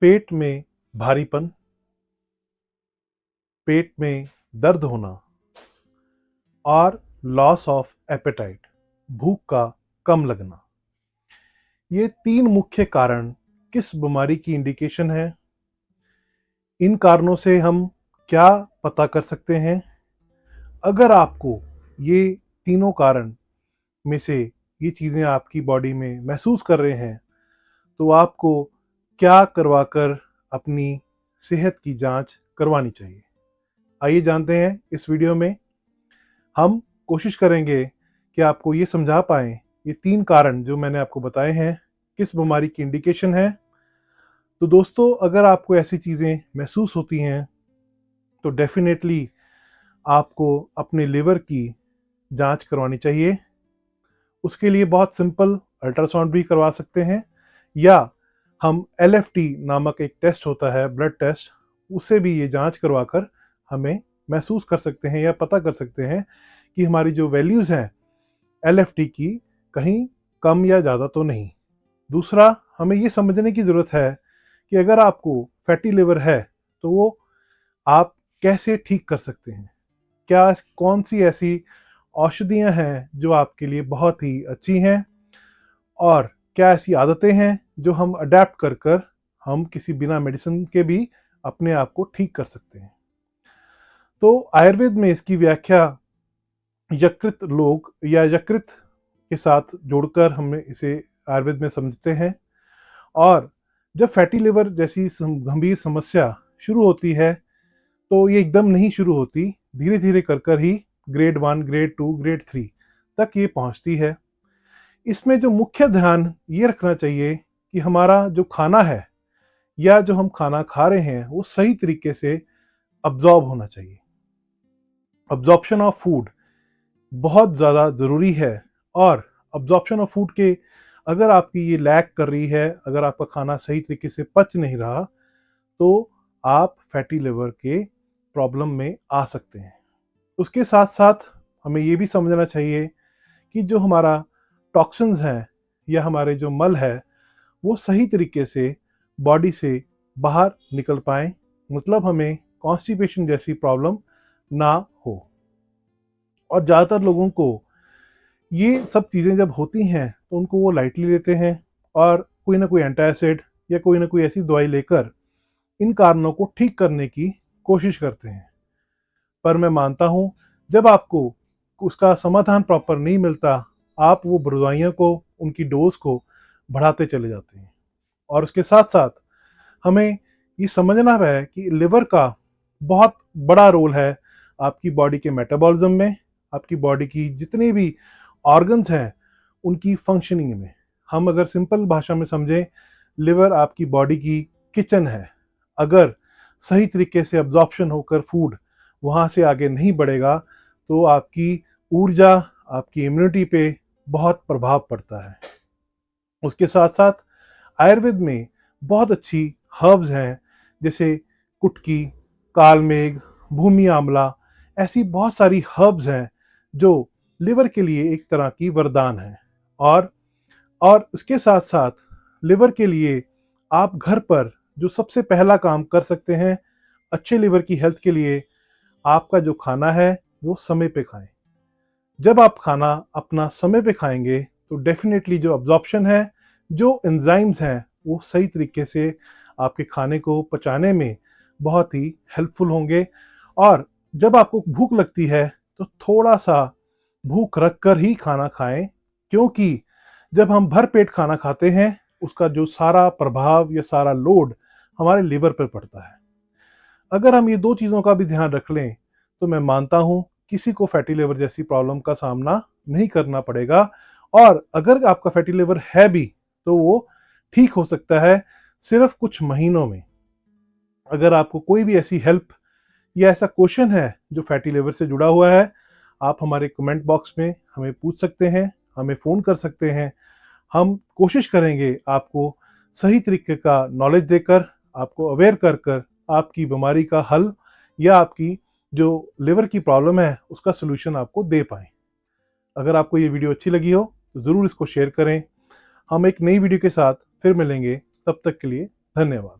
पेट में भारीपन, पेट में दर्द होना और लॉस ऑफ एपेटाइट, भूख का कम लगना, ये 3 मुख्य कारण किस बीमारी की इंडिकेशन है? इन कारणों से हम क्या पता कर सकते हैं? अगर आपको ये तीनों कारण में से ये चीज़ें आपकी बॉडी में महसूस कर रहे हैं, तो आपको क्या करवाकर अपनी सेहत की जांच करवानी चाहिए? आइए जानते हैं इस वीडियो में। हम कोशिश करेंगे कि आपको ये समझा पाएँ, ये 3 कारण जो मैंने आपको बताए हैं, किस बीमारी की इंडिकेशन है। तो दोस्तों, अगर आपको ऐसी चीज़ें महसूस होती हैं, तो डेफ़िनेटली आपको अपने लिवर की जांच करवानी चाहिए। उसके लिए बहुत सिंपल अल्ट्रासाउंड भी करवा सकते हैं, या हम एलएफटी नामक एक टेस्ट होता है, ब्लड टेस्ट, उससे भी ये जांच करवाकर हमें महसूस कर सकते हैं या पता कर सकते हैं कि हमारी जो वैल्यूज़ हैं एलएफटी की, कहीं कम या ज़्यादा तो नहीं। दूसरा, हमें ये समझने की ज़रूरत है कि अगर आपको फैटी लिवर है, तो वो आप कैसे ठीक कर सकते हैं? कौन सी ऐसी औषधियाँ हैं जो आपके लिए बहुत ही अच्छी हैं, और क्या ऐसी आदतें हैं जो हम अडैप्ट कर कर हम किसी बिना मेडिसिन के भी अपने आप को ठीक कर सकते हैं? तो आयुर्वेद में इसकी व्याख्या यकृत लोग या यकृत के साथ जोड़कर हम इसे आयुर्वेद में समझते हैं। और जब फैटी लिवर जैसी गंभीर समस्या शुरू होती है, तो ये एकदम नहीं शुरू होती, धीरे धीरे कर कर ही ग्रेड 1, ग्रेड 2, ग्रेड 3 तक ये पहुंचती है। इसमें जो मुख्य ध्यान ये रखना चाहिए कि हमारा जो खाना है या जो हम खाना खा रहे हैं, वो सही तरीके से अब्जॉर्ब होना चाहिए। अब्जॉर्प्शन ऑफ फूड बहुत ज़्यादा ज़रूरी है, और अब्जॉर्प्शन ऑफ फूड के अगर आपकी ये लैक कर रही है, अगर आपका खाना सही तरीके से पच नहीं रहा, तो आप फैटी लिवर के प्रॉब्लम में आ सकते हैं। उसके साथ साथ हमें ये भी समझना चाहिए कि जो हमारा टॉक्सिन्स हैं या हमारे जो मल है, वो सही तरीके से बॉडी से बाहर निकल पाएँ, मतलब हमें कॉन्स्टिपेशन जैसी प्रॉब्लम ना हो। और ज़्यादातर लोगों को ये सब चीज़ें जब होती हैं, तो उनको वो लाइटली लेते हैं और कोई ना कोई एंटासिड या कोई ना कोई ऐसी दवाई लेकर इन कारणों को ठीक करने की कोशिश करते हैं। पर मैं मानता हूँ, जब आपको उसका समाधान प्रॉपर नहीं मिलता, आप वो दवाइयों को, उनकी डोज को बढ़ाते चले जाते हैं। और उसके साथ साथ हमें ये समझना है कि लिवर का बहुत बड़ा रोल है आपकी बॉडी के मेटाबॉलिज्म में, आपकी बॉडी की जितने भी ऑर्गन्स हैं उनकी फंक्शनिंग में। हम अगर सिंपल भाषा में समझें, लिवर आपकी बॉडी की किचन है। अगर सही तरीके से अब्जॉर्प्शन होकर फूड वहाँ से आगे नहीं बढ़ेगा, तो आपकी ऊर्जा, आपकी इम्यूनिटी पे बहुत प्रभाव पड़ता है। उसके साथ साथ आयुर्वेद में बहुत अच्छी हर्ब्स हैं, जैसे कुटकी, कालमेघ, भूमि आंवला, ऐसी बहुत सारी हर्ब्स हैं जो लिवर के लिए एक तरह की वरदान है। और इसके साथ साथ लिवर के लिए आप घर पर जो सबसे पहला काम कर सकते हैं अच्छे लिवर की हेल्थ के लिए, आपका जो खाना है वो समय पे खाएं। जब आप खाना अपना समय पे खाएंगे, तो डेफिनेटली जो अब्जॉर्प्शन है, जो एंजाइम्स हैं, वो सही तरीके से आपके खाने को पचाने में बहुत ही हेल्पफुल होंगे। और जब आपको भूख लगती है, तो थोड़ा सा भूख रख कर ही खाना खाएं, क्योंकि जब हम भर पेट खाना खाते हैं, उसका जो सारा प्रभाव या सारा लोड हमारे लिवर पर पड़ता है। अगर हम ये 2 चीज़ों का भी ध्यान रख लें, तो मैं मानता हूँ किसी को फैटी लिवर जैसी प्रॉब्लम का सामना नहीं करना पड़ेगा। और अगर आपका फैटी लिवर है भी, तो वो ठीक हो सकता है सिर्फ कुछ महीनों में। अगर आपको कोई भी ऐसी हेल्प या ऐसा क्वेश्चन है जो फैटी लिवर से जुड़ा हुआ है, आप हमारे कमेंट बॉक्स में हमें पूछ सकते हैं, हमें फ़ोन कर सकते हैं। हम कोशिश करेंगे आपको सही तरीके का नॉलेज देकर, आपको अवेयर कर कर आपकी बीमारी का हल या आपकी जो लिवर की प्रॉब्लम है उसका सॉल्यूशन आपको दे पाएँ। अगर आपको ये वीडियो अच्छी लगी हो, तो ज़रूर इसको शेयर करें। हम एक नई वीडियो के साथ फिर मिलेंगे, तब तक के लिए धन्यवाद।